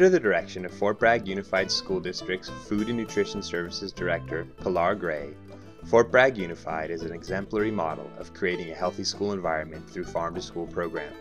Under the direction of Fort Bragg Unified School District's Food and Nutrition Services Director, Pilar Gray, Fort Bragg Unified is an exemplary model of creating a healthy school environment through farm-to-school program.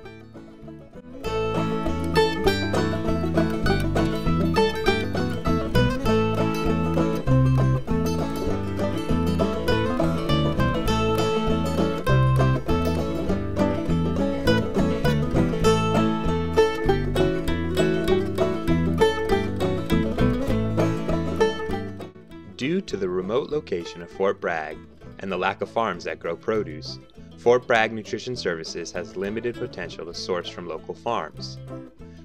Due to the remote location of Fort Bragg and the lack of farms that grow produce, Fort Bragg Nutrition Services has limited potential to source from local farms.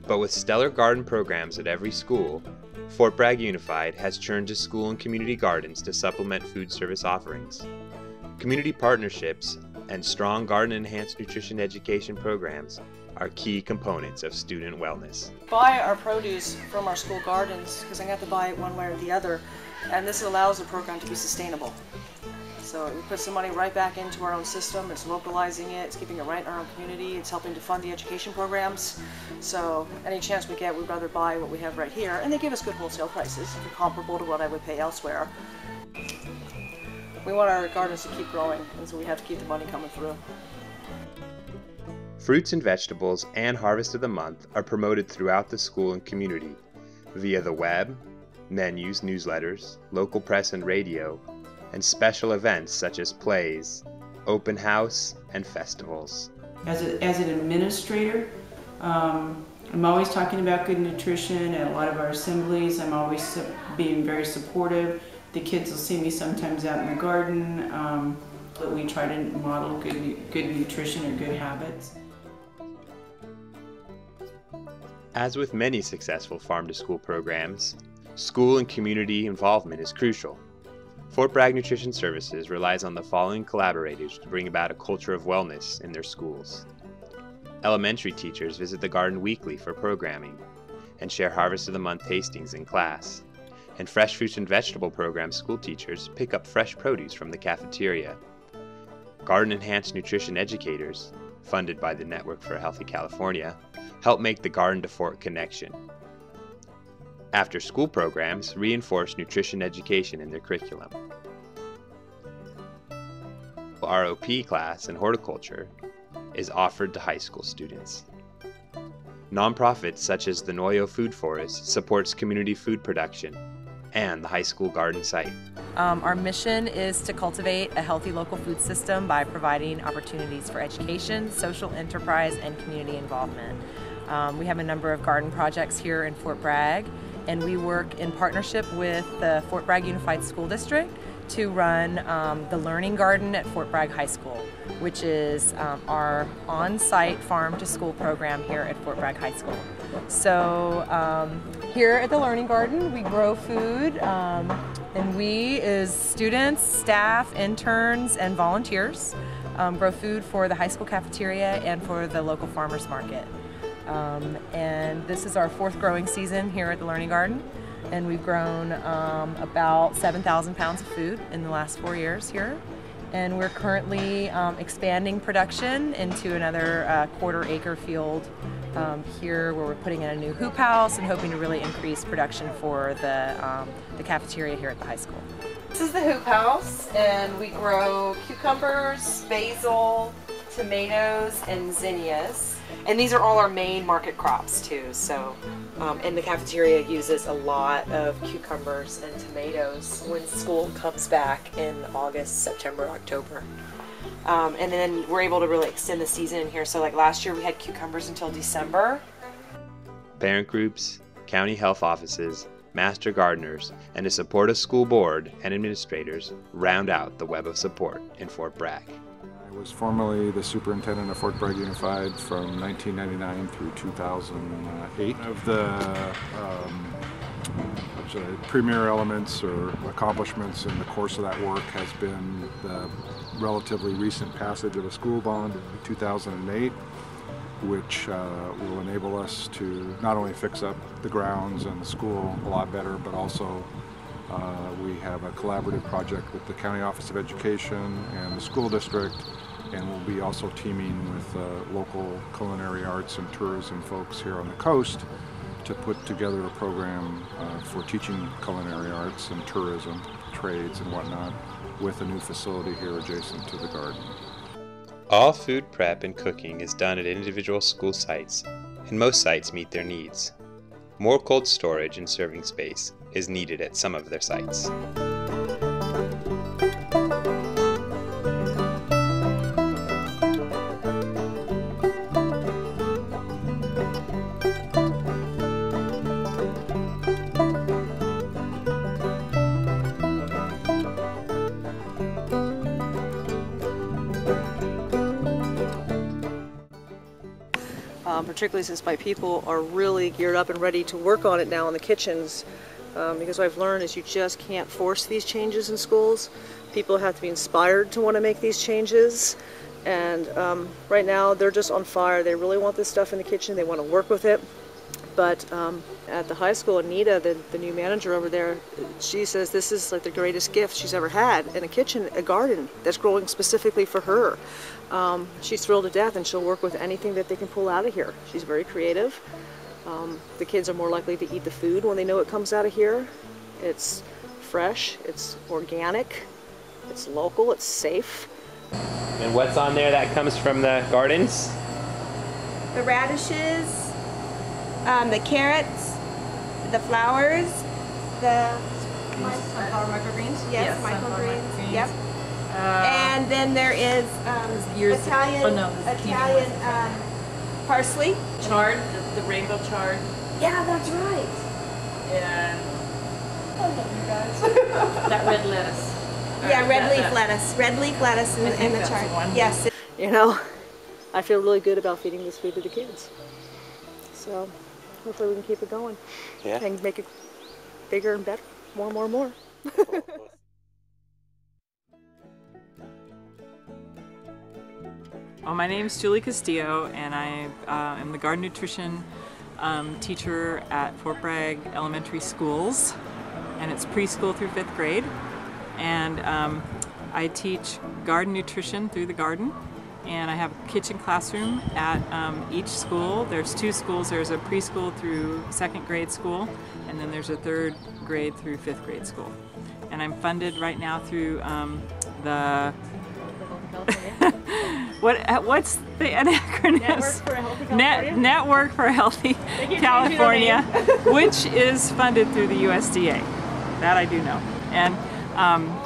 But with stellar garden programs at every school, Fort Bragg Unified has turned to school and community gardens to supplement food service offerings. Community partnerships and strong garden-enhanced nutrition education programs are key components of student wellness. Buy our produce from our school gardens because I have to buy it one way or the other, and this allows the program to be sustainable. So we put some money right back into our own system. It's localizing it, it's keeping it right in our own community, it's helping to fund the education programs. So any chance we get, we'd rather buy what we have right here, and they give us good wholesale prices, comparable to what I would pay elsewhere. We want our gardens to keep growing, and so we have to keep the money coming through. Fruits and vegetables and Harvest of the Month are promoted throughout the school and community via the web, menus, newsletters, local press and radio, and special events such as plays, open house, and festivals. As an administrator, I'm always talking about good nutrition at a lot of our assemblies. I'm always being very supportive. The kids will see me sometimes out in the garden. But we try to model good nutrition or good habits. As with many successful farm-to-school programs, school and community involvement is crucial. Fort Bragg Nutrition Services relies on the following collaborators to bring about a culture of wellness in their schools. Elementary teachers visit the garden weekly for programming and share Harvest of the Month tastings in class. And fresh fruits and vegetable program school teachers pick up fresh produce from the cafeteria. Garden-enhanced nutrition educators, funded by the Network for a Healthy California, help make the garden to fort connection. After-school programs reinforce nutrition education in their curriculum. ROP class in horticulture is offered to high school students. Nonprofits such as the Noyo Food Forest supports community food production and the high school garden site. Our mission is to cultivate a healthy local food system by providing opportunities for education, social enterprise, and community involvement. We have a number of garden projects here in Fort Bragg, and we work in partnership with the Fort Bragg Unified School District to run the Learning Garden at Fort Bragg High School, which is our on-site farm-to-school program here at Fort Bragg High School. So here at the Learning Garden, we grow food, and we as students, staff, interns, and volunteers grow food for the high school cafeteria and for the local farmers market. And this is our 4th growing season here at the Learning Garden, and we've grown about 7,000 pounds of food in the last 4 years here. And we're currently expanding production into another quarter-acre field here, where we're putting in a new hoop house and hoping to really increase production for the cafeteria here at the high school. This is the hoop house, and we grow cucumbers, basil, tomatoes, and zinnias. And these are all our main market crops too. So, and the cafeteria uses a lot of cucumbers and tomatoes when school comes back in August, September, October. And then we're able to really extend the season in here. So like last year we had cucumbers until December. Parent groups, county health offices, master gardeners, and a supportive school board and administrators round out the web of support in Fort Bragg. I was formerly the superintendent of Fort Bragg Unified from 1999 through 2008. Of the premier elements or accomplishments in the course of that work has been the relatively recent passage of a school bond in 2008, which will enable us to not only fix up the grounds and the school a lot better, but also we have a collaborative project with the County Office of Education and the school district, and we'll be also teaming with local culinary arts and tourism folks here on the coast to put together a program for teaching culinary arts and tourism, trades and whatnot, with a new facility here adjacent to the garden. All food prep and cooking is done at individual school sites, and most sites meet their needs. More cold storage and serving space is needed at some of their sites. Particularly since my people are really geared up and ready to work on it now in the kitchens, because what I've learned is you just can't force these changes in schools. People have to be inspired to want to make these changes, and right now they're just on fire. They really want this stuff in the kitchen, they want to work with it. But at the high school, Anita, the new manager over there, she says this is like the greatest gift she's ever had in a kitchen, a garden that's growing specifically for her. She's thrilled to death, and she'll work with anything that they can pull out of here. She's very creative. The kids are more likely to eat the food when they know it comes out of here. It's fresh, it's organic, it's local, it's safe. And what's on there that comes from the gardens? The radishes, the carrots, the flowers, the Sunflower microgreens? yes, microgreens. Yep. And then there is Italian parsley. Chard, the rainbow chard. Yeah, that's right. And I love you guys. that red lettuce. Yeah, red leaf lettuce and the chard. Yes. You know, I feel really good about feeding this food to the kids. So hopefully we can keep it going. Yeah. And make it bigger and better. More. Well, my name is Julie Castillo, and I am the garden nutrition teacher at Fort Bragg Elementary Schools, and it's preschool through 5th grade. And I teach garden nutrition through the garden, and I have a kitchen classroom at each school. There's 2 schools. There's a preschool through 2nd grade school, and then there's a 3rd grade through 5th grade school. And I'm funded right now through the what's the acronym? Network for a Healthy California, which is funded through the USDA. That I do know. And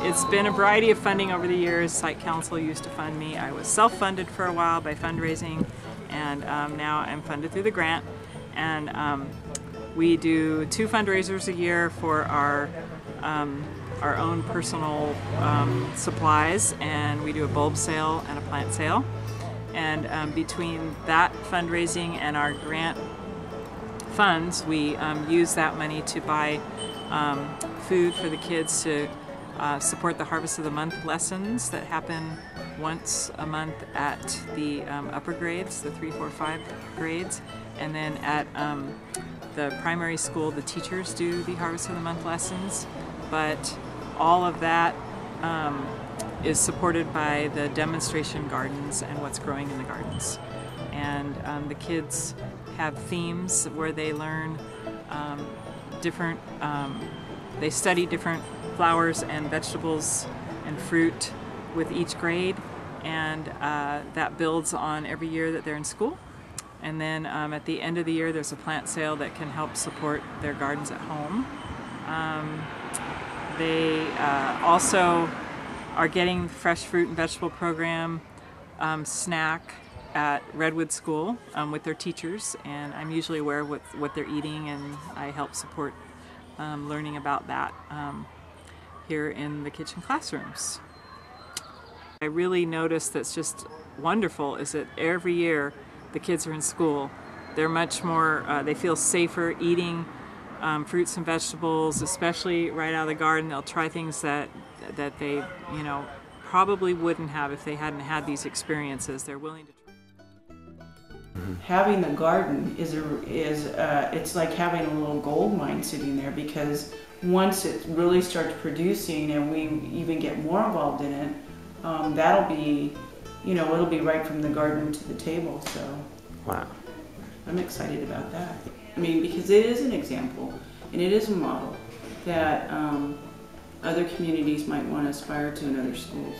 it's been a variety of funding over the years. Site Council used to fund me. I was self-funded for a while by fundraising, and now I'm funded through the grant. And we do 2 fundraisers a year for our own personal supplies, and we do a bulb sale and a plant sale. And between that fundraising and our grant funds, we use that money to buy food for the kids to support the Harvest of the Month lessons that happen once a month at the upper grades, the 3, 4, 5 grades. And then at the primary school, the teachers do the Harvest of the Month lessons. But all of that is supported by the demonstration gardens and what's growing in the gardens. And the kids have themes where they learn different, they study different flowers and vegetables and fruit with each grade, and that builds on every year that they're in school. And then at the end of the year, there's a plant sale that can help support their gardens at home. They also are getting the fresh fruit and vegetable program snack at Redwood School with their teachers, and I'm usually aware of what they're eating, and I help support learning about that here in the kitchen classrooms. I really notice that's just wonderful is that every year the kids are in school, they're much more, they feel safer eating fruits and vegetables, especially right out of the garden. They'll try things that they, probably wouldn't have if they hadn't had these experiences. They're willing to try. Having the garden it's like having a little gold mine sitting there, because once it really starts producing and we even get more involved in it, that'll be, it'll be right from the garden to the table. So wow. I'm excited about that. I mean, because it is an example and it is a model that other communities might want to aspire to in other schools.